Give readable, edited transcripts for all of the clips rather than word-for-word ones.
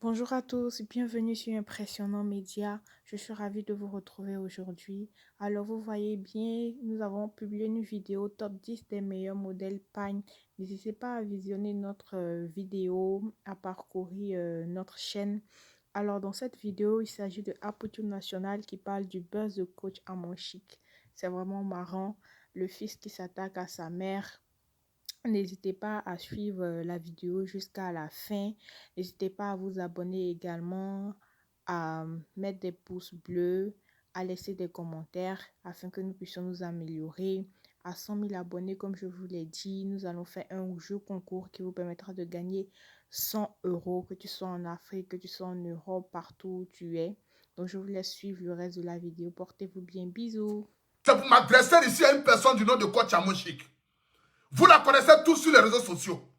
Bonjour à tous, bienvenue sur Impressionnant Média. Je suis ravie de vous retrouver aujourd'hui. Alors, vous voyez bien, nous avons publié une vidéo top 10 des meilleurs modèles Pagne. N'hésitez pas à visionner notre vidéo, à parcourir notre chaîne. Alors, dans cette vidéo, il s'agit de Aputu National qui parle du buzz de coach à mon chic. C'est vraiment marrant. Le fils qui s'attaque à sa mère. N'hésitez pas à suivre la vidéo jusqu'à la fin. N'hésitez pas à vous abonner également, à mettre des pouces bleus, à laisser des commentaires afin que nous puissions nous améliorer. À 100 000 abonnés, comme je vous l'ai dit, nous allons faire un jeu concours qui vous permettra de gagner 100 euros, que tu sois en Afrique, que tu sois en Europe, partout où tu es. Donc, je vous laisse suivre le reste de la vidéo. Portez-vous bien. Bisous. C'est pour m'adresser ici à une personne du nom de coach Amoshik. Vous la connaissez tous sur les réseaux sociaux.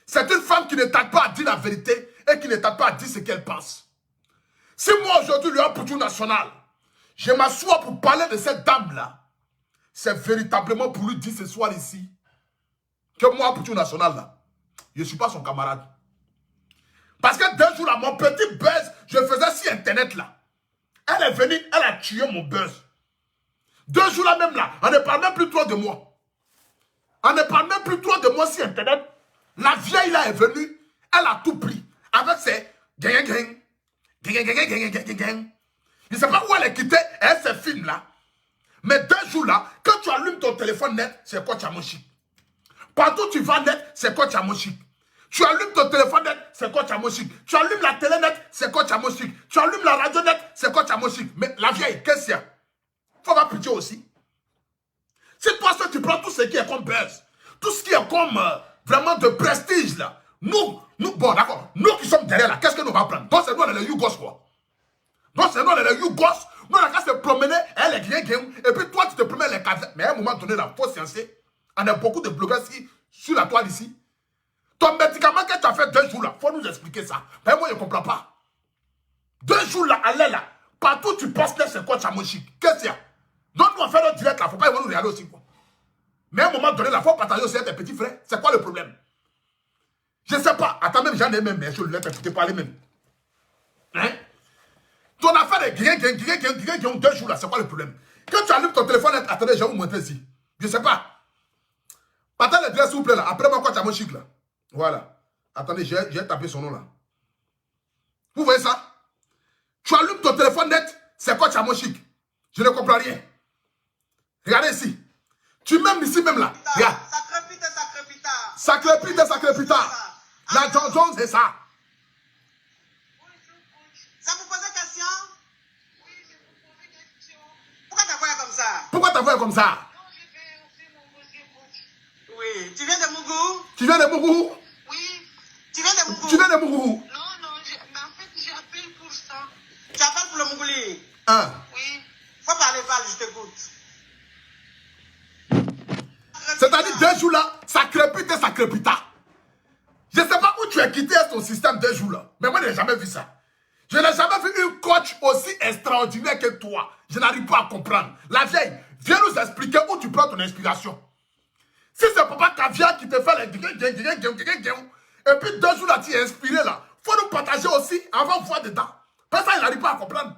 C'est une femme qui ne tarde pas à dire la vérité et qui ne tarde pas à dire ce qu'elle pense. Si moi aujourd'hui, le Aputu National, je m'assois pour parler de cette dame-là, c'est véritablement pour lui dire ce soir ici que moi, Aputu National, là, je ne suis pas son camarade. Parce que deux jours là, mon petit buzz, je faisais sur Internet là. Elle est venue, elle a tué mon buzz. 2 jours là même là, on ne parle même plus trop de moi. On ne parle même plus trop de moi sur Internet. La vieille là est venue, elle a tout pris. Avec ses gang. Je ne sais pas où elle est quittée, elle se filme là. Mais 2 jours là, quand tu allumes ton téléphone net, c'est quoi Chamoshik? Partout où tu vas net, c'est quoi Chamoshik? Tu allumes ton téléphone net, c'est quoi Chamoshik? Tu allumes la télé net, c'est quoi Chamoshik? Tu allumes la radio net, c'est quoi Chamoshik? Mais la vieille, qu'est-ce qu'il y a? Faut avoir pitié aussi. C'est toi ça, tu prends tout ce qui est comme buzz, tout ce qui est comme vraiment de prestige là. Nous, bon d'accord, nous qui sommes derrière là, qu'est-ce que nous va prendre? Donc c'est nous, on est les Yougos quoi. Donc c'est nous, on est les Yougos. Nous, on a qu'à se promener, elle est rien, et puis toi, tu te promènes les caves. Mais à un moment donné, là, faut sciencer. On a beaucoup de blogueurs sur la toile ici. Ton médicament que tu as fait 2 jours là, faut nous expliquer ça. Mais moi, je ne comprends pas. 2 jours là, allez là, partout tu passes là, c'est quoi Chamoshik? Qu'est-ce qu'il y a? Donc nous on fait notre direct là, faut pas nous regarder aussi quoi. Mais à un moment donné, il faut partager aussi avec tes petits frères. C'est quoi le problème? Je ne sais pas. Attends, même j'en ai même, mais je ne l'ai pas écouté parler même. Hein? Ton affaire de gang 2 jours là, c'est quoi le problème? Quand tu allumes ton téléphone, attendez, je vais vous montrer ici. Je ne sais pas. Partagez le direct s'il vous plaît là. Après moi, quoi, tu as mon chic là. Voilà. Attendez, j'ai tapé son nom là. Vous voyez ça? Tu allumes ton téléphone net, c'est quoi tu as mon chic? Je ne comprends rien. Regardez ici. Tu m'aimes ici même là. Regarde. Ça crépite et ça crépita. Ça crépite et ça crépita. La Johnson, c'est ça. Ça vous pose question? Oui, je vous pose question. Pourquoi t'as voyé comme ça? Pourquoi t'as voyé comme ça? Non, je vais aussi mon monsieur coach. Oui. Tu viens de Mougou? Tu viens de Mougou? Oui. Tu viens de Mougou? Tu viens de Mougou? Non, mais en fait, j'appelle pour ça. Tu appelles pour le Mougouli? Hein? Oui. Faut parler, parle, je t'écoute. C'est-à-dire 2 jours là, ça crépite et ça crépita. Je ne sais pas où tu as quitté ton système 2 jours là. Mais moi, je n'ai jamais vu ça. Je n'ai jamais vu une coach aussi extraordinaire que toi. Je n'arrive pas à comprendre. La vieille, viens nous expliquer où tu prends ton inspiration. Si c'est Papa Caviar qui te fait les et puis 2 jours là, tu es inspiré là. Il faut nous partager aussi avant de voir dedans. Parce que ça, il n'arrive pas à comprendre.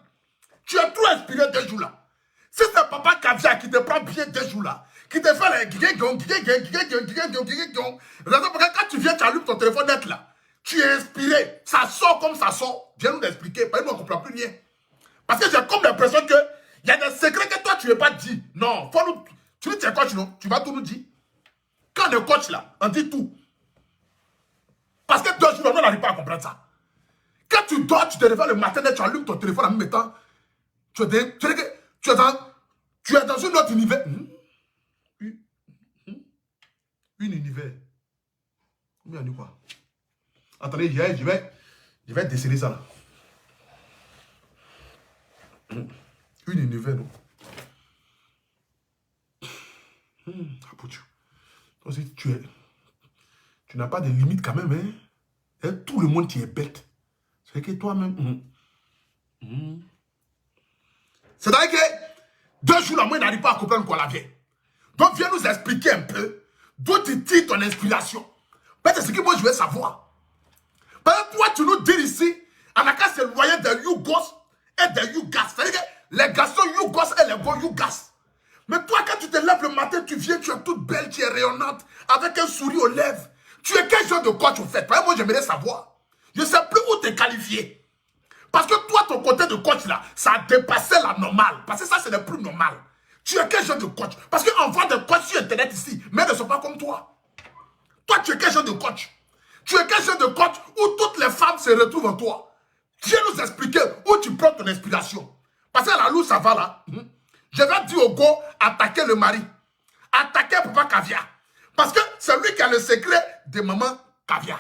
Tu es trop inspiré 2 jours là. Si c'est Papa Caviar qui te prend bien 2 jours là, qui te fait les quand tu viens, tu allumes ton téléphone net là, tu es inspiré, ça sort comme ça sort. Viens nous expliquer, parce que nous on ne comprend plus rien. Parce que j'ai comme l'impression que il y a des secrets que toi tu ne veux pas dire. Non, faut nous, tu dis tu es coach, non? Tu vas tout nous dire. Quand on est coach là, on dit tout. Parce que 2 jours, on n'arrive pas à comprendre ça. Quand tu dors, tu te réveilles le matin et tu allumes ton téléphone en même temps, tu es dans un autre univers. Une univers. Combien on dit quoi? Attendez, je vais déceler ça là. Une univers, non? Donc, tu n'as pas de limite quand même, hein? Et tout le monde qui est bête. C'est que toi-même. C'est-à-dire que 2 jours là, moi, je n'arrive pas à comprendre quoi la vieille. Donc, viens nous expliquer un peu d'où tu tires ton inspiration. C'est ce que moi, je veux savoir. Parce que toi, tu nous dis ici, êtes des yougas. C'est-à-dire que les garçons yougos et les gars yougas. Mais toi, quand tu te lèves le matin, tu viens, tu es toute belle, tu es rayonnante, avec un sourire aux lèvres. Tu es quel genre de coach au fait? Moi, j'aimerais savoir. Je ne sais plus où t'es qualifié. Parce que toi, ton côté de coach là, ça a dépassé la normale. Parce que ça, c'est le plus normal. Tu es quel genre de coach? Parce qu'on voit des coachs sur Internet ici, mais ils ne sont pas comme toi. Toi, tu es quel genre de coach? Tu es quel genre de coach où toutes les femmes se retrouvent en toi? Viens nous expliquer où tu prends ton inspiration. Parce que la loup, ça va là. Je vais dire au go, attaquer le mari. Attaquer Papa Caviar. Parce que c'est lui qui a le secret de maman Caviar.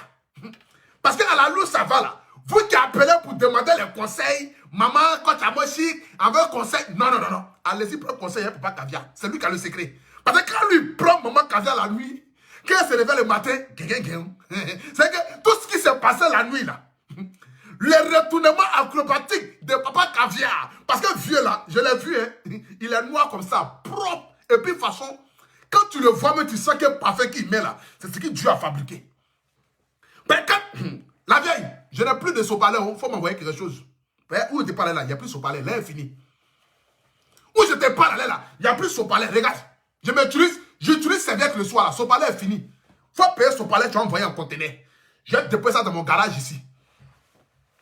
Parce qu'à la loup, ça va là. Vous qui appelez pour demander les conseils, maman, coach Amoshi, avec conseil. Non, non, non, non. Allez-y, prendre conseil à Papa Caviar. C'est lui qui a le secret. Parce que quand lui prend maman Caviar la nuit, quand il se réveille le matin, c'est que tout ce qui s'est passé la nuit là, le retournement acrobatique de Papa Caviar, parce que vieux là, je l'ai vu, hein, il est noir comme ça, propre, et puis façon, quand tu le vois, mais tu sens que le parfum qu'il met là, c'est ce que Dieu a fabriqué. Mais quand, la vieille, je n'ai plus de sopalais, il faut m'envoyer quelque chose. Où je t'ai parlé là, il n'y a plus de sopalais, là est fini. Où je t'ai parlé là, il n'y a plus de sopalais, regarde, j'utilise serviette le soir là, sopalais est fini. Il faut payer sopalais, tu vas envoyer en conteneur. Je vais déposer ça dans mon garage ici.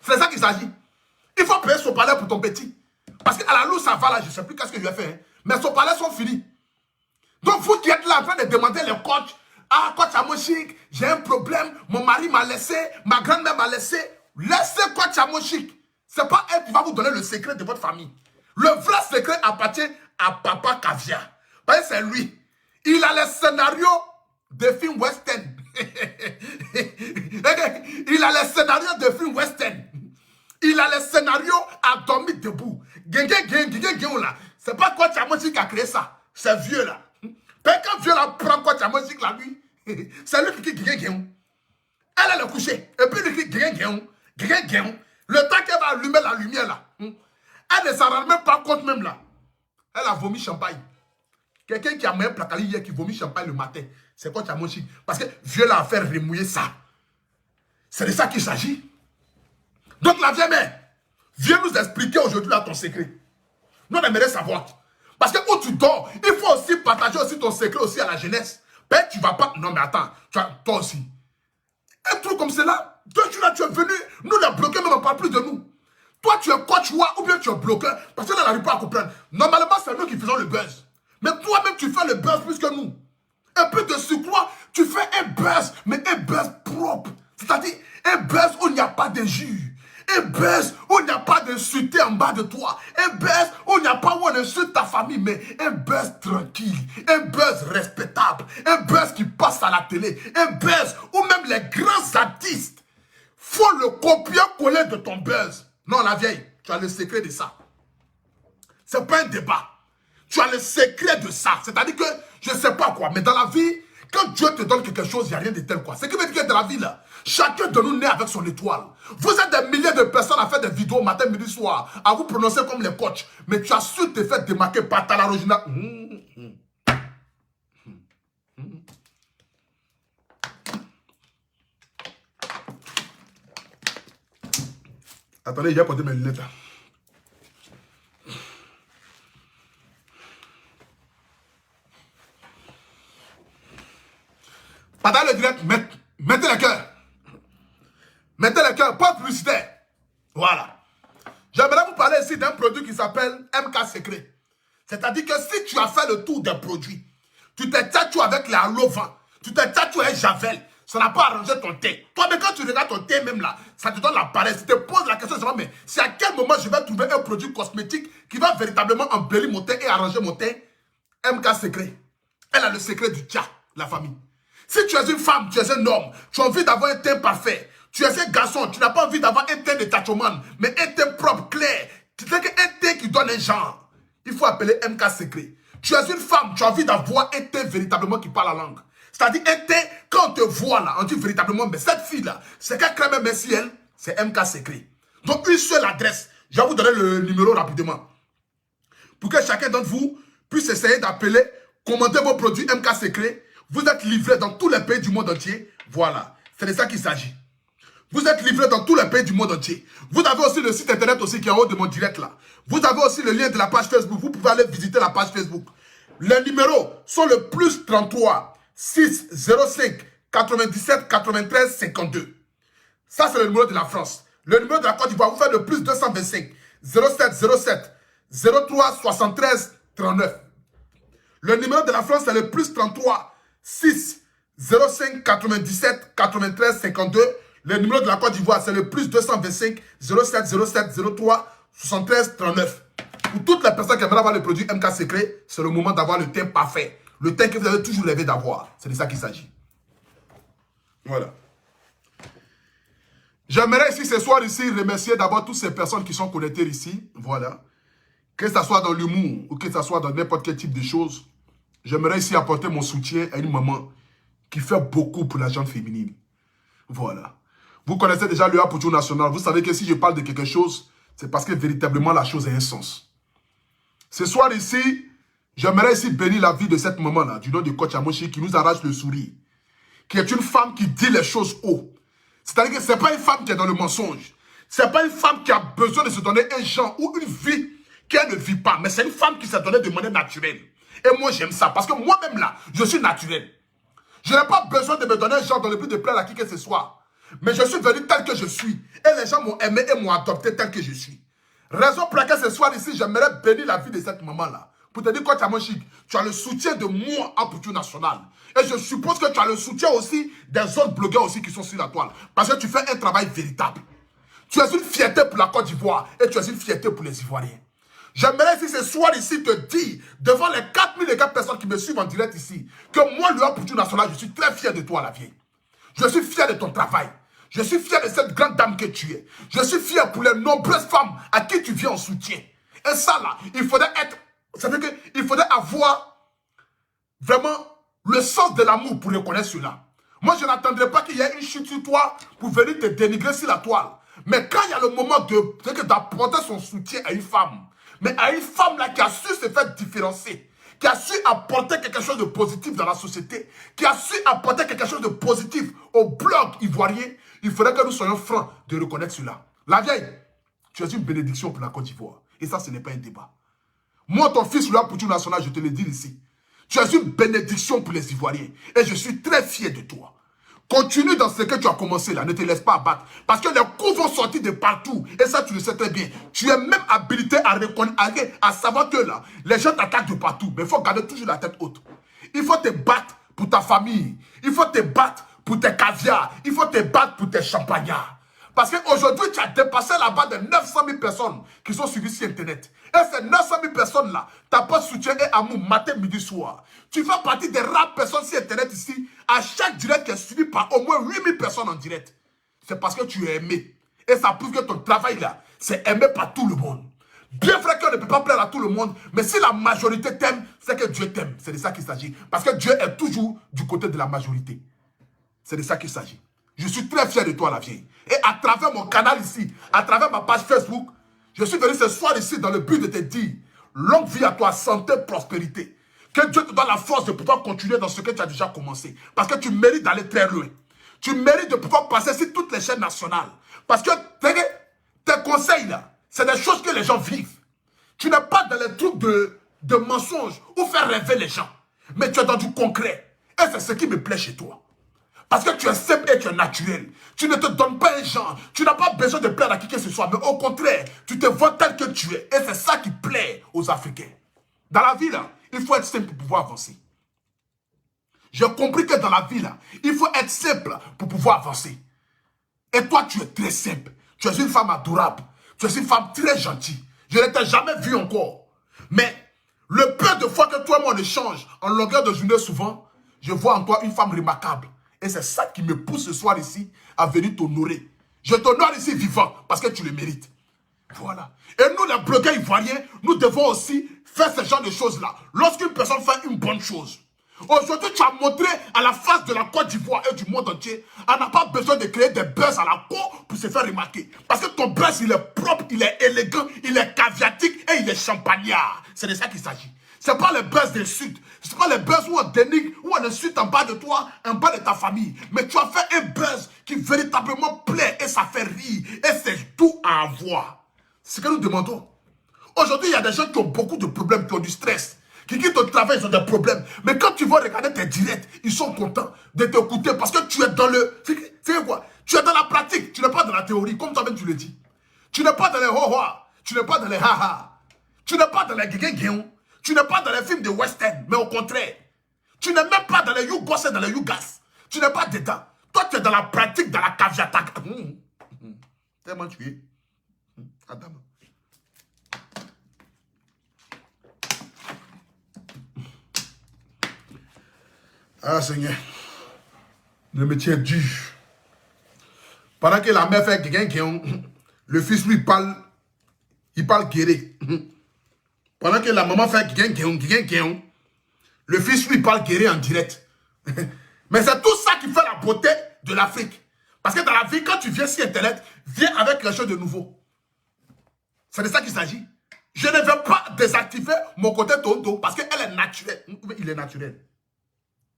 C'est ça qu'il s'agit. Il faut payer son palais pour ton petit. Parce qu'à la loup, ça va là, je ne sais plus qu'est-ce que je lui ai fait. Hein. Mais son palais sont finis. Donc vous qui êtes là en train de demander les coachs, ah, coach Amoshik, j'ai un problème, mon mari m'a laissé, ma grand-mère m'a laissé. Laissez coach Amoshik. Ce n'est pas elle qui va vous donner le secret de votre famille. Le vrai secret appartient à Papa Caviar. Parce que c'est lui. Il a les scénarios de films western. Il a les scénarios de films western. Il a les scénarios à dormir debout. C'est pas quoi Amoshik qui a créé ça. C'est vieux là. Quand vieux là prend quoi Amoshik la nuit, c'est lui qui dit elle est le coucher. Et puis lui qui dit le temps qu'elle va allumer la lumière là, elle ne s'en rend même pas compte même là. Elle a vomi champagne. Quelqu'un qui a mis un placali hier qui vomit champagne le matin, c'est quoi Amoshik? Parce que vieux là a fait remouiller ça. C'est de ça qu'il s'agit. Donc la vieille mère, viens nous expliquer aujourd'hui là ton secret. Nous on aimerait savoir. Parce que où tu dors, il faut aussi partager aussi ton secret aussi à la jeunesse. Ben tu vas pas. Non mais attends, toi aussi. Un truc comme cela, toi tu là tu es venu, nous les bloqués ne parlent plus de nous. Toi tu es coach ou bien tu es bloqué, parce qu'on n'arrive pas à comprendre. Normalement c'est nous qui faisons le buzz. Mais toi-même tu fais le buzz plus que nous. Un peu de surcroît, tu fais un buzz, mais un buzz propre. C'est-à-dire un buzz où il n'y a pas de jus. Un buzz où il n'y a pas d'insulté en bas de toi. Un buzz où il n'y a pas où on insulte ta famille, mais un buzz tranquille. Un buzz respectable. Un buzz qui passe à la télé. Un buzz où même les grands artistes font le copier-coller de ton buzz. Non, la vieille, tu as le secret de ça. C'est pas un débat. Tu as le secret de ça. C'est-à-dire que, je ne sais pas quoi, mais dans la vie, quand Dieu te donne quelque chose, il n'y a rien de tel quoi. Ce qui veut dire que dans la vie, là, chacun de nous naît avec son étoile. Vous êtes des milliers de personnes à faire des vidéos matin, midi, soir, à vous prononcer comme les coachs. Mais tu as su te faire démarquer par ta originale. Attendez, j'ai porté mes lunettes là. Pendant le direct, mettez le cœur. Mettez le cœur, pas publicitaire. Voilà. J'aimerais vous parler ici d'un produit qui s'appelle MK Secret. C'est-à-dire que si tu as fait le tour des produits, tu t'es tatoué avec les Alovans, tu t'es tatoué avec Javel, ça n'a pas arrangé ton thé. Toi, mais quand tu regardes ton thé même là, ça te donne la paresse. Tu te poses la question, mais c'est à quel moment je vais trouver un produit cosmétique qui va véritablement embellir mon thé et arranger mon thé? MK Secret. Elle a le secret du tcha, la famille. Si tu es une femme, tu es un homme, tu as envie d'avoir un teint parfait, tu es un garçon, tu n'as pas envie d'avoir un teint de tachoman, mais un teint propre, clair, un teint qui donne un genre, il faut appeler MK Secret. Tu es une femme, tu as envie d'avoir un teint véritablement qui parle la langue. C'est-à-dire un teint, quand on te voit là, on dit véritablement, mais cette fille-là, c'est qu'elle crème un ciel, c'est MK Secret. Donc une seule adresse, je vais vous donner le numéro rapidement. Pour que chacun d'entre vous puisse essayer d'appeler, commander vos produits MK Secret. Vous êtes livré dans tous les pays du monde entier. Voilà. C'est de ça qu'il s'agit. Vous êtes livré dans tous les pays du monde entier. Vous avez aussi le site internet aussi qui est en haut de mon direct là. Vous avez aussi le lien de la page Facebook. Vous pouvez aller visiter la page Facebook. Les numéros sont le plus 33 605 97 93 52. Ça, c'est le numéro de la France. Le numéro de la Côte d'Ivoire, vous faites le plus 225 07 07 03 73 39. Le numéro de la France, c'est le plus 33 6 05 97 93 52. Le numéro de la Côte d'Ivoire, c'est le plus 225 07 07 03 73 39. Pour toutes les personnes qui aimeraient avoir le produit MK Secret, c'est le moment d'avoir le teint parfait. Le teint que vous avez toujours rêvé d'avoir. C'est de ça qu'il s'agit. Voilà. J'aimerais ici, ce soir ici, remercier d'abord toutes ces personnes qui sont connectées ici. Voilà. Que ce soit dans l'humour ou que ce soit dans n'importe quel type de choses. J'aimerais ici apporter mon soutien à une maman qui fait beaucoup pour la gente féminine. Voilà. Vous connaissez déjà le Apoutou National. Vous savez que si je parle de quelque chose, c'est parce que véritablement la chose a un sens. Ce soir ici, j'aimerais ici bénir la vie de cette maman-là, du nom de Coach Amoshi, qui nous arrache le sourire. Qui est une femme qui dit les choses haut. C'est-à-dire que ce n'est pas une femme qui est dans le mensonge. Ce n'est pas une femme qui a besoin de se donner un genre ou une vie qu'elle ne vit pas. Mais c'est une femme qui s'est donnée de manière naturelle. Et moi, j'aime ça. Parce que moi-même là, je suis naturel. Je n'ai pas besoin de me donner un genre dans le but de plaire à qui que ce soit. Mais je suis venu tel que je suis. Et les gens m'ont aimé et m'ont adopté tel que je suis. Raison pour laquelle ce soir ici, j'aimerais bénir la vie de cette maman-là. Pour te dire quoi, Tamoshik, tu as le soutien de moi en Apoutou National. Et je suppose que tu as le soutien aussi des autres blogueurs aussi qui sont sur la toile. Parce que tu fais un travail véritable. Tu es une fierté pour la Côte d'Ivoire et tu es une fierté pour les Ivoiriens. J'aimerais ici ce soir ici te dire, devant les 4004 personnes qui me suivent en direct ici, que moi, le Apoutou National, je suis très fier de toi, la vieille. Je suis fier de ton travail. Je suis fier de cette grande dame que tu es. Je suis fier pour les nombreuses femmes à qui tu viens en soutien. Et ça là, il faudrait être... Ça veut dire qu'il faudrait avoir vraiment le sens de l'amour pour reconnaître cela. Moi, je n'attendrai pas qu'il y ait une chute sur toi pour venir te dénigrer sur la toile. Mais quand il y a le moment d'apporter son soutien à une femme, mais à une femme là qui a su se faire différencier, qui a su apporter quelque chose de positif dans la société, qui a su apporter quelque chose de positif au blog ivoirien, il faudrait que nous soyons francs de reconnaître cela. La vieille, tu es une bénédiction pour la Côte d'Ivoire. Et ça, ce n'est pas un débat. Moi, ton fils, le Apoutou National, je te le dis ici. Tu es une bénédiction pour les Ivoiriens. Et je suis très fier de toi. Continue dans ce que tu as commencé là. Ne te laisse pas abattre. Parce que les coups vont sortir de partout. Et ça, tu le sais très bien. Tu es même habilité à reconnaître, à savoir que là, les gens t'attaquent de partout. Mais il faut garder toujours la tête haute. Il faut te battre pour ta famille. Il faut te battre pour tes caviars. Il faut te battre pour tes champagnards. Parce qu'aujourd'hui, tu as dépassé la barre de 900 000 personnes qui sont suivies sur Internet. Et ces 900 000 personnes-là, tu n'as pas soutien et amour matin, midi, soir. Tu fais partie des rares personnes sur Internet ici. À chaque direct qui est suivi par au moins 8 000 personnes en direct. C'est parce que tu es aimé. Et ça prouve que ton travail-là, c'est aimé par tout le monde. Bien vrai qu'on ne peut pas plaire à tout le monde, mais si la majorité t'aime, c'est que Dieu t'aime. C'est de ça qu'il s'agit. Parce que Dieu est toujours du côté de la majorité. C'est de ça qu'il s'agit. Je suis très fier de toi, la vieille. Et à travers mon canal ici, à travers ma page Facebook, je suis venu ce soir ici dans le but de te dire, longue vie à toi, santé, prospérité. Que Dieu te donne la force de pouvoir continuer dans ce que tu as déjà commencé. Parce que tu mérites d'aller très loin. Tu mérites de pouvoir passer sur toutes les chaînes nationales. Parce que tes conseils là, c'est des choses que les gens vivent. Tu n'es pas dans les trucs de mensonges ou faire rêver les gens. Mais tu es dans du concret. Et c'est ce qui me plaît chez toi. Parce que tu es simple et tu es naturel. Tu ne te donnes pas un genre. Tu n'as pas besoin de plaire à qui que ce soit. Mais au contraire, tu te vois tel que tu es. Et c'est ça qui plaît aux Africains. Dans la vie, là, il faut être simple pour pouvoir avancer. J'ai compris que dans la vie, là, il faut être simple pour pouvoir avancer. Et toi, tu es très simple. Tu es une femme adorable. Tu es une femme très gentille. Je ne t'ai jamais vu encore. Mais le peu de fois que toi et moi on échange en longueur de journée souvent, je vois en toi une femme remarquable. Et c'est ça qui me pousse ce soir ici à venir t'honorer. Je t'honore ici vivant parce que tu le mérites. Voilà. Et nous, les blogueurs ivoiriens, nous devons aussi faire ce genre de choses-là. Lorsqu'une personne fait une bonne chose. Aujourd'hui, tu as montré à la face de la Côte d'Ivoire et du monde entier, on n'a pas besoin de créer des buzz à la cour pour se faire remarquer. Parce que ton buzz, il est propre, il est élégant, il est caviatique et il est champagnard. C'est de ça qu'il s'agit. Ce n'est pas les buzz d'insultes. Ce n'est pas les buzz où on dénigre, où on insulte en bas de toi, en bas de ta famille. Mais tu as fait un buzz qui véritablement plaît et ça fait rire. Et c'est tout à avoir. C'est ce que nous demandons. Aujourd'hui, il y a des gens qui ont beaucoup de problèmes, qui ont du stress, qui quittent le travail, ils ont des problèmes. Mais quand tu vas regarder tes directs, ils sont contents de t'écouter parce que tu es dans le... C'est quoi? Tu es dans la pratique, tu n'es pas dans la théorie, comme toi-même tu le dis. Tu n'es pas dans les ho-ha, tu n'es pas dans les ha-ha, tu n'es pas dans les guéguéguéons, tu n'es pas dans les films de western, mais au contraire. Tu n'es même pas dans les yougos et dans les yougas. Tu n'es pas dedans. Toi, tu es dans la pratique, dans la caviata. Tellement tu es. Adam. Ah Seigneur, le métier est dur. Pendant que la mère fait quelqu'un, le fils lui parle, il parle guéri. Pendant que la maman fait quelqu'un, le fils lui parle guéri en direct. Mais c'est tout ça qui fait la beauté de l'Afrique. Parce que dans la vie, quand tu viens sur Internet, viens avec quelque chose de nouveau. C'est de ça qu'il s'agit. Je ne veux pas désactiver mon côté tonto parce qu'elle est naturelle. Il est naturel.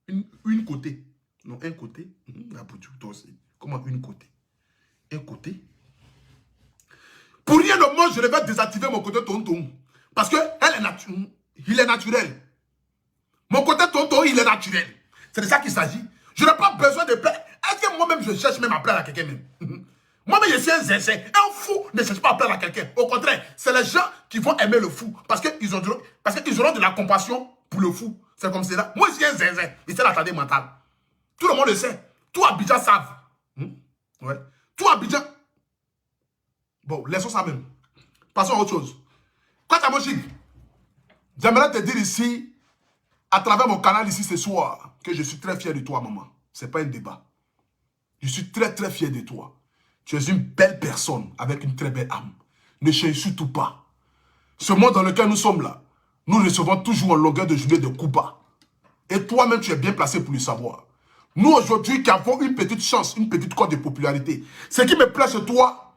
Une côté. Non, un côté. Comment une côté? Un côté. Pour rien au monde, je ne vais désactiver mon côté tonton. Parce que elle est naturelle. Il est naturel. Mon côté tonton, il est naturel. C'est de ça qu'il s'agit. Je n'ai pas besoin de plaire. Est-ce que moi-même, je cherche même à plaire à quelqu'un même? Moi-même, je suis un zinzin. Un fou ne cherche pas à plaire à quelqu'un. Au contraire, c'est les gens qui vont aimer le fou. Parce qu'ils auront de la compassion pour le fou. C'est comme cela. Moi, je suis un zinzin. Et c'est l'attendé mental. Tout le monde le sait. Tout Abidjan savent. Ouais. Tout Abidjan. Bon, laissons ça même. Passons à autre chose. Quand tu as mon chic, j'aimerais te dire ici, à travers mon canal ici ce soir, que je suis très fier de toi, maman. Ce n'est pas un débat. Je suis très, très fier de toi. Tu es une belle personne avec une très belle âme. Ne cherche surtout pas. Ce monde dans lequel nous sommes là, nous recevons toujours en longueur de journée de coups bas. Et toi-même, tu es bien placé pour le savoir. Nous, aujourd'hui, qui avons une petite chance, une petite cote de popularité, ce qui me plaît chez toi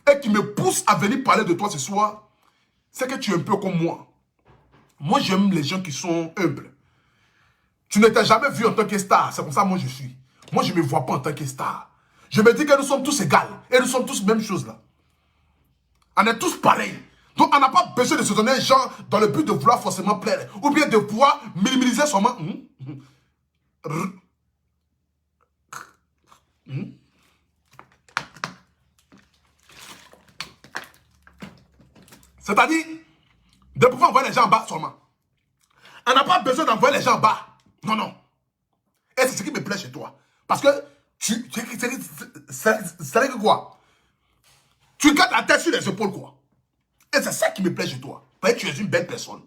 et qui me pousse à venir parler de toi ce soir, c'est que tu es un peu comme moi. Moi, j'aime les gens qui sont humbles. Tu ne t'es jamais vu en tant que star. C'est comme ça moi je suis. Moi, je ne me vois pas en tant que star. Je me dis que nous sommes tous égaux. Et nous sommes tous même chose là. On est tous pareils. Donc, on n'a pas besoin de se donner les gens dans le but de vouloir forcément plaire. Ou bien de pouvoir minimiser son main. C'est-à-dire, de pouvoir envoyer les gens en bas seulement. On n'a pas besoin d'envoyer les gens en bas. Non, non. Et c'est ce qui me plaît chez toi. Parce que, c'est que quoi? Tu gardes la tête sur les épaules, quoi. Et c'est ça qui me plaît chez toi. Parce que tu es une belle personne.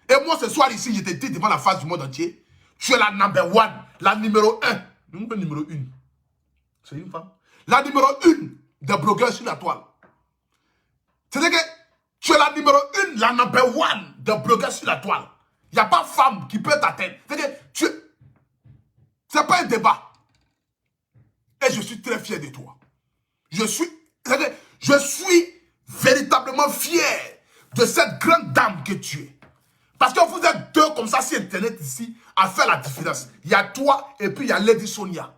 Et moi, ce soir ici, je te dis devant la face du monde entier, tu es la number one, la numéro 1. Numéro 1. C'est une femme. La numéro 1 des blogueurs sur la toile. C'est-à-dire que tu es la numéro 1, la number one des blogueurs sur la toile. Il n'y a pas femme qui peut t'atteindre. C'est-à-dire que c'est pas un débat. Et je suis très fier de toi. Je suis véritablement fier de cette grande dame que tu es. Parce que vous êtes deux comme ça sur Internet ici à faire la différence. Il y a toi et puis il y a Lady Sonia.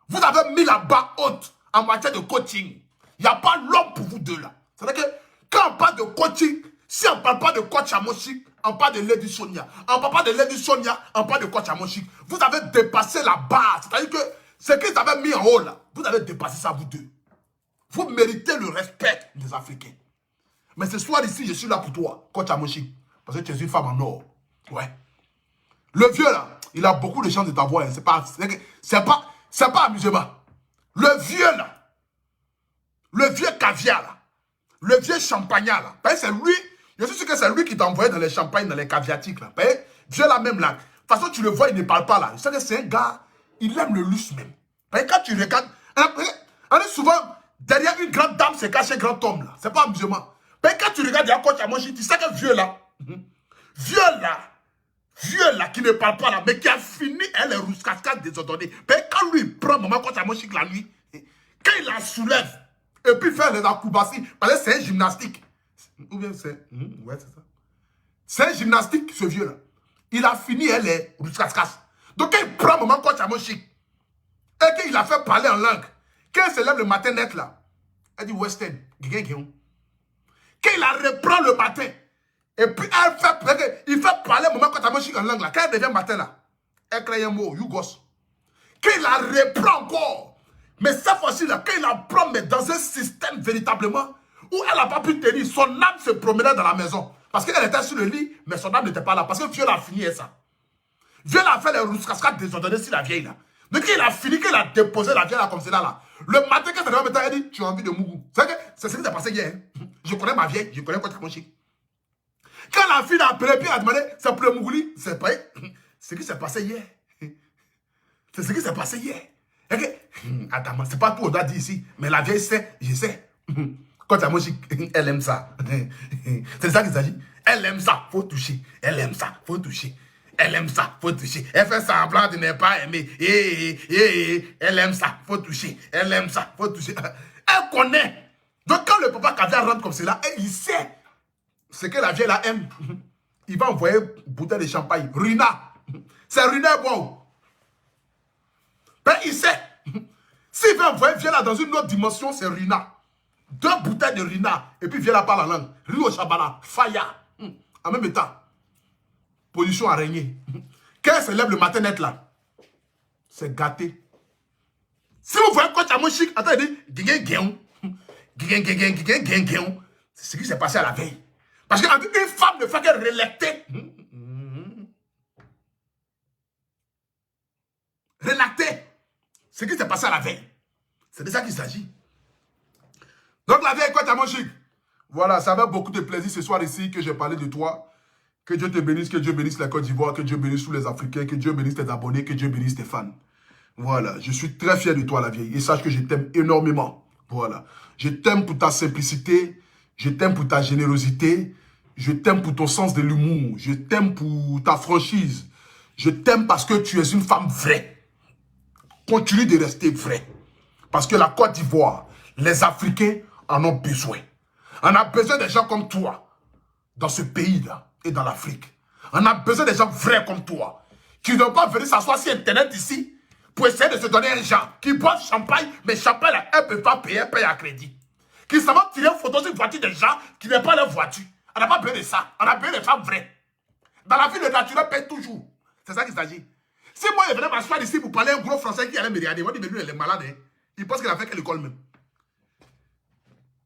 Vous avez mis la barre haute en matière de coaching. Il n'y a pas l'homme pour vous deux là. C'est-à-dire que quand on parle de coaching, si on ne parle pas de coach à Moshik, on parle de Lady Sonia. On ne parle pas de Lady Sonia, on parle de coach à Moshik. Vous avez dépassé la barre. C'est-à-dire que ce qu'ils avaient mis en haut là, vous avez dépassé ça vous deux. Vous méritez le respect des Africains. Mais ce soir ici, je suis là pour toi, coach à Moshik. Parce que tu es une femme en or. Ouais. Le vieux là, il a beaucoup de chance de t'avoir. C'est pas amusement. Le vieux là, le vieux caviar là, le vieux champagnat là, c'est lui, je suis sûr que c'est lui qui t'a envoyé dans les champagnes, dans les caviatiques là. Vieux là même là, de toute façon tu le vois, il ne parle pas là. Je sais que c'est un gars, il aime le luxe même. Quand tu regardes, on est souvent derrière une grande dame, c'est caché un grand homme là. C'est pas amusement. Quand tu regardes derrière coach à Moshi, tu sais que vieux là, vieux là qui ne parle pas là, mais qui a fini, elle est rousse cascade désordonnée. Quand lui il prend maman coach à Moshi la nuit, quand il la soulève, et puis faire les acrobaties, parce que c'est un gymnastique. Ou bien c'est... ouais, c'est ça. C'est un gymnastique, ce vieux-là. Il a fini, elle est Rouskaskas. Donc, quand il prend maman coach à mon chic, et qu'il a fait parler en langue, quand il se lève le matin net là, elle dit Western, quand il la reprend le matin, et puis il fait parler maman coach à mon chic en langue là, quand elle devient matin là, elle crée un mot, Yougos. Quand il la reprend encore, mais cette fois-ci là, quand il la prend, mais dans un système véritablement, où elle n'a pas pu tenir, son âme se promenait dans la maison. Parce qu'elle était sur le lit, mais son âme n'était pas là. Parce que vieux a fini ça. Vieux a fait les rouskaskas désordonnés sur la vieille là. Donc il a fini, qu'il a déposé la vieille là comme cela là. Le matin, quand elle est là, elle dit, tu as envie de mougou. C'est ce qui s'est passé hier. Hein? Je connais ma vieille, je connais quoi mon chic. Quand la fille a appelé, puis elle a demandé, c'est pour le mougouli. C'est pas ce qui s'est passé hier. C'est ce qui s'est passé hier. Attends, c'est pas tout, on doit dire ici. Mais la vieille sait, je sais. Quand tu as mon chic, elle aime ça. C'est ça qu'il s'agit. Elle aime ça, faut toucher. Elle aime ça, faut toucher. Elle aime ça, faut toucher. Elle fait semblant de ne pas aimer. Elle aime ça, faut toucher. Elle aime ça, faut toucher. Elle connaît. Donc quand le papa Caviar rentre comme cela, il sait ce que la vieille là aime. Il va envoyer une bouteille de champagne. Rina. C'est Rina bon. Ben il sait. S'il veut envoyer vieille là dans une autre dimension, c'est Rina. 2 bouteilles de Rina, et puis vient là par la langue. Rio Chabala, Faya. En même temps, position araignée. Quand elle se lève le matin net là, c'est gâté. Si vous voyez coach à mon chic, attendez, c'est ce qui s'est passé à la veille. Parce qu'une femme ne fait que relecter. Relater. Ce qui s'est passé à la veille. C'est de ça qu'il s'agit. Donc la vieille, quoi, t'as mon chic? Voilà, ça va beaucoup de plaisir ce soir ici que j'ai parlé de toi. Que Dieu te bénisse, que Dieu bénisse la Côte d'Ivoire, que Dieu bénisse tous les Africains, que Dieu bénisse tes abonnés, que Dieu bénisse tes fans. Voilà, je suis très fier de toi, la vieille. Et sache que je t'aime énormément. Voilà. Je t'aime pour ta simplicité, je t'aime pour ta générosité, je t'aime pour ton sens de l'humour, je t'aime pour ta franchise. Je t'aime parce que tu es une femme vraie. Continue de rester vraie. Parce que la Côte d'Ivoire, les Africains en ont besoin. On a besoin des gens comme toi dans ce pays-là et dans l'Afrique. On a besoin des gens vrais comme toi qui ne vont pas venir s'asseoir sur Internet ici pour essayer de se donner un genre qui boit champagne, mais champagne, elle ne peut pas payer, elle paye à crédit. Qui s'en va tirer une photo sur une voiture des gens qui n'est pas leur voiture. On n'a pas besoin de ça. On a besoin des femmes vraies. Dans la vie, le naturel paye toujours. C'est ça qu'il s'agit. Si moi, je venais m'asseoir ici pour parler à un gros Français qui allait me regarder, moi, je dis, mais lui, elle est malade. Hein. Il pense qu'il a fait quelle école même.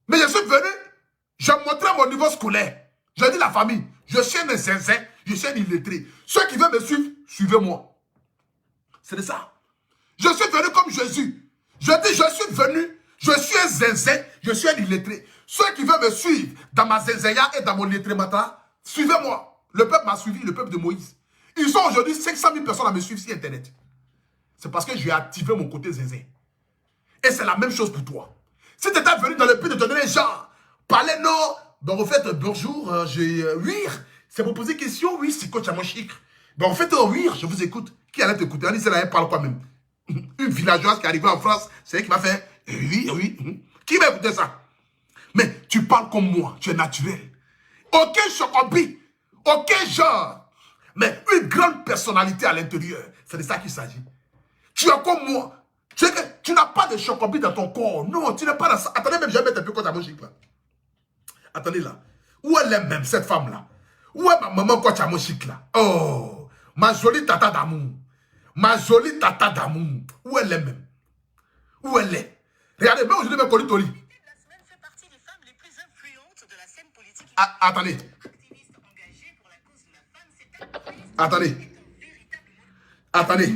Mais je suis venu, je montrais mon niveau scolaire. Je dis la famille, je suis un zinzin, je suis un illettré. Ceux qui veulent me suivre, suivez-moi. C'est de ça. Je suis venu comme Jésus. Je dis, je suis venu, je suis un zinzin, je suis un illettré. Ceux qui veulent me suivre dans ma zinzaya et dans mon lettremata, suivez-moi. Le peuple m'a suivi, le peuple de Moïse. Ils sont aujourd'hui 500 000 personnes à me suivre sur Internet. C'est parce que je vais activer mon côté zinzin. Et c'est la même chose pour toi. Si tu étais venu dans le but de te donner les gens, parler non, ben en fait, bonjour, oui, c'est pour poser question, oui, c'est coach à mon chic. Ben en fait, oui, je vous écoute. Qui allait t'écouter? Alice, elle parle quoi même? Une villageoise qui est arrivée en France, c'est elle qui m'a fait, oui. Qui va écouter ça? Mais tu parles comme moi, tu es naturel. Aucun chocobi, aucun genre, mais une grande personnalité à l'intérieur. C'est de ça qu'il s'agit. Tu es comme moi. Tu n'as pas de chocobi dans ton corps. Non, tu n'es pas dans ça. Attendez, même jamais un peu coach à mon chic là. Attendez là. Où elle est même, cette femme-là? Où est ma maman coach à mon chic là? Oh, ma jolie tata d'amour. Ma jolie tata d'amour. Où elle est même? Où elle est? Regardez, même aujourd'hui, même Colitoli. La semaine fait partie des femmes les plus influentes de la scène politique. Attendez. Activiste engagée pour la cause de la femme, cette actrice Attendez. est un véritable modèle. Attendez.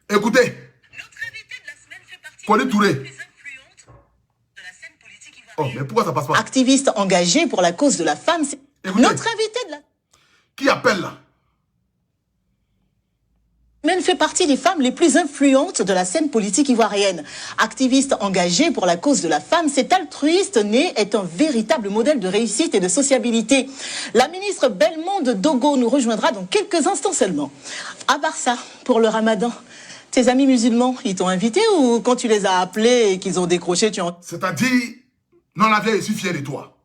Écoutez. Notre invité de la semaine fait partie Colin des Touré. femmes les plus influentes de la scène politique Oh, ivoirienne. mais pourquoi ça passe pas? Activiste engagée pour la cause de la femme, c'est Écoutez. notre invité de la Qui appelle là? semaine fait partie des femmes les plus influentes de la scène politique ivoirienne. Activiste engagée pour la cause de la femme, cette altruiste née est un véritable modèle de réussite et de sociabilité. La ministre Bellemonde Dogo nous rejoindra dans quelques instants seulement. À part ça, pour le ramadan, tes amis musulmans, ils t'ont invité ou quand tu les as appelés et qu'ils ont décroché, tu en... C'est-à-dire, non, la vieille, je suis fier de toi.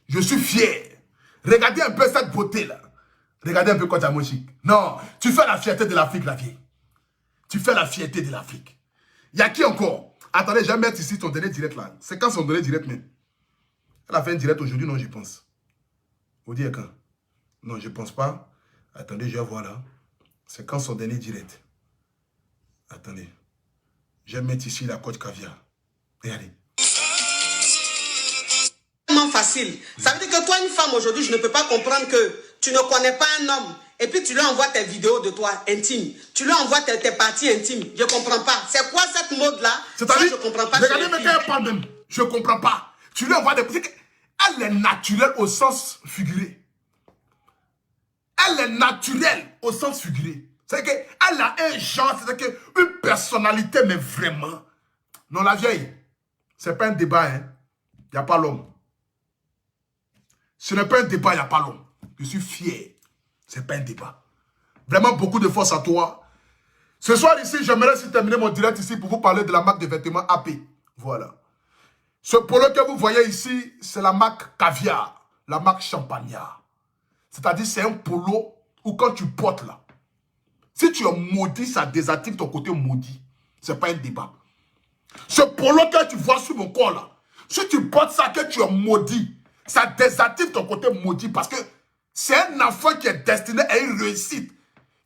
Je suis fier Regardez un peu cette beauté-là. Regardez un peu Kocha Moshik. Non, tu fais la fierté de l'Afrique, la vieille. Tu fais la fierté de l'Afrique. Il y a qui encore? Attendez, je vais mettre ici ton dernier direct là. C'est quand son dernier direct même? Elle a fait un direct aujourd'hui, non, je pense. Vous dites quand? Non, je pense pas. Attendez, je vais voir là. C'est quand son dernier direct? Attendez. Je vais mettre ici la côte caviar. Regardez. Facile. Ça veut dire que toi, une femme, aujourd'hui, je ne peux pas comprendre que tu ne connais pas un homme et puis tu lui envoies tes vidéos de toi intimes. Tu lui envoies tes parties intimes. Je ne comprends pas. C'est quoi cette mode-là? C'est-à-dire, je ne comprends pas. regardez même quand elle parle même. Je ne comprends pas. Tu lui envoies des... Elle est naturelle au sens figuré. Elle est naturelle au sens figuré. C'est qu'elle a un genre, c'est une personnalité, mais vraiment. Non, la vieille, c'est pas un débat, hein. Il n'y a pas l'homme. Ce n'est pas un débat, il n'y a pas l'homme. Je suis fier. Ce n'est pas un débat. Vraiment beaucoup de force à toi. Ce soir ici, j'aimerais terminer mon direct ici pour vous parler de la marque de vêtements AP. Voilà. Ce polo que vous voyez ici, c'est la marque Caviar. La marque Champagnard. C'est-à-dire, c'est un polo où quand tu portes là, si tu es maudit, ça désactive ton côté maudit. Ce n'est pas un débat. Ce polo que tu vois sur mon corps là, si tu portes ça que tu es maudit, ça désactive ton côté maudit parce que c'est un enfant qui est destiné à une réussite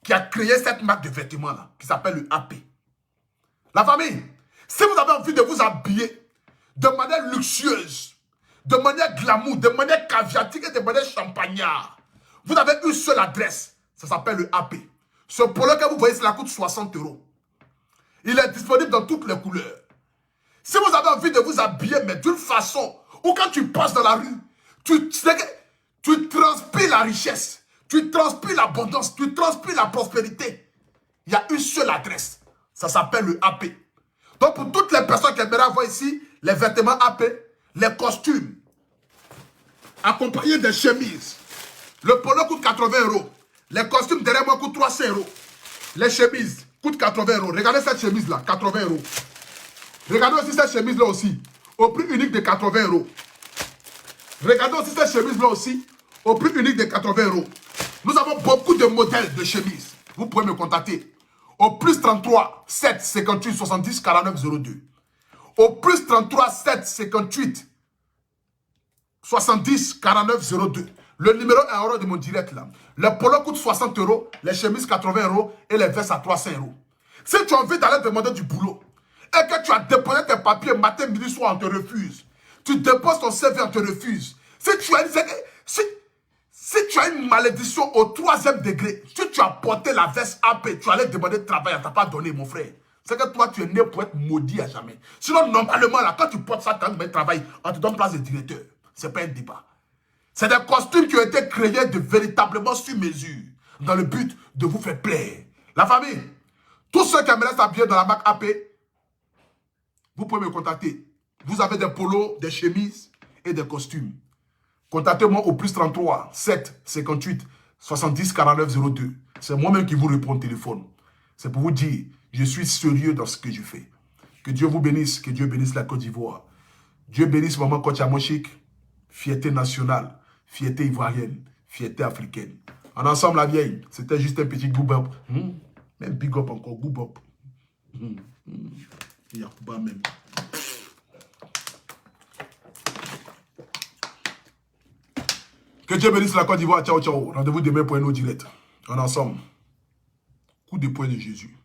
qui a créé cette marque de vêtements là, qui s'appelle le AP. La famille, si vous avez envie de vous habiller de manière luxueuse, de manière glamour, de manière caviatique et de manière champagnard, vous avez une seule adresse, ça s'appelle le AP. Ce polo que vous voyez, cela coûte 60 €. Il est disponible dans toutes les couleurs. Si vous avez envie de vous habiller, mais d'une façon où quand tu passes dans la rue, tu transpires la richesse, tu transpires l'abondance, tu transpires la prospérité. Il y a une seule adresse. Ça s'appelle le AP. Donc pour toutes les personnes qui aimeraient avoir ici, les vêtements AP, les costumes, accompagnés des chemises. Le polo coûte 80 €. Les costumes derrière moi coûtent 300 €. Les chemises coûtent 80 €. Regardez cette chemise-là, 80 €. Regardez aussi cette chemise-là aussi, au prix unique de 80 €. Regardez aussi cette chemise-là aussi, au prix unique de 80 €. Nous avons beaucoup de modèles de chemises. Vous pouvez me contacter. Au plus 33 7 58 70 49 02. Au plus 33 7 58 70 49 02. Le numéro 1 € de mon direct là. Le polo coûte 60 €, les chemises 80 € et les vestes à 300 €. Si tu as envie d'aller demander du boulot et que tu as déposé tes papiers matin, midi, soir, on te refuse. Tu déposes ton CV, on te refuse. Si tu as une malédiction au 3e degré, si tu as porté la veste AP, tu allais demander de travail, on ne t'a pas donné, mon frère. C'est que toi, tu es né pour être maudit à jamais. Sinon, normalement, là, quand tu portes ça, tu as de travail, on te donne place de directeur. Ce n'est pas un débat. C'est des costumes qui ont été créés de véritablement sur mesure, dans le but de vous faire plaire. La famille, tous ceux qui aimeraient s'habiller dans la marque AP, vous pouvez me contacter. Vous avez des polos, des chemises et des costumes. Contactez-moi au plus 33 7 58 70 49 02. C'est moi-même qui vous réponds au téléphone. C'est pour vous dire, je suis sérieux dans ce que je fais. Que Dieu vous bénisse, que Dieu bénisse la Côte d'Ivoire. Dieu bénisse Maman Kocha Moshik, fierté nationale, fierté ivoirienne, fierté africaine. En ensemble, la vieille, c'était juste un petit goop up. Même big up encore, goop up. Yacouba même. Que Dieu bénisse la Côte d'Ivoire. Ciao, ciao. Rendez-vous demain pour un autre direct. En ensemble. Coup de poing de Jésus.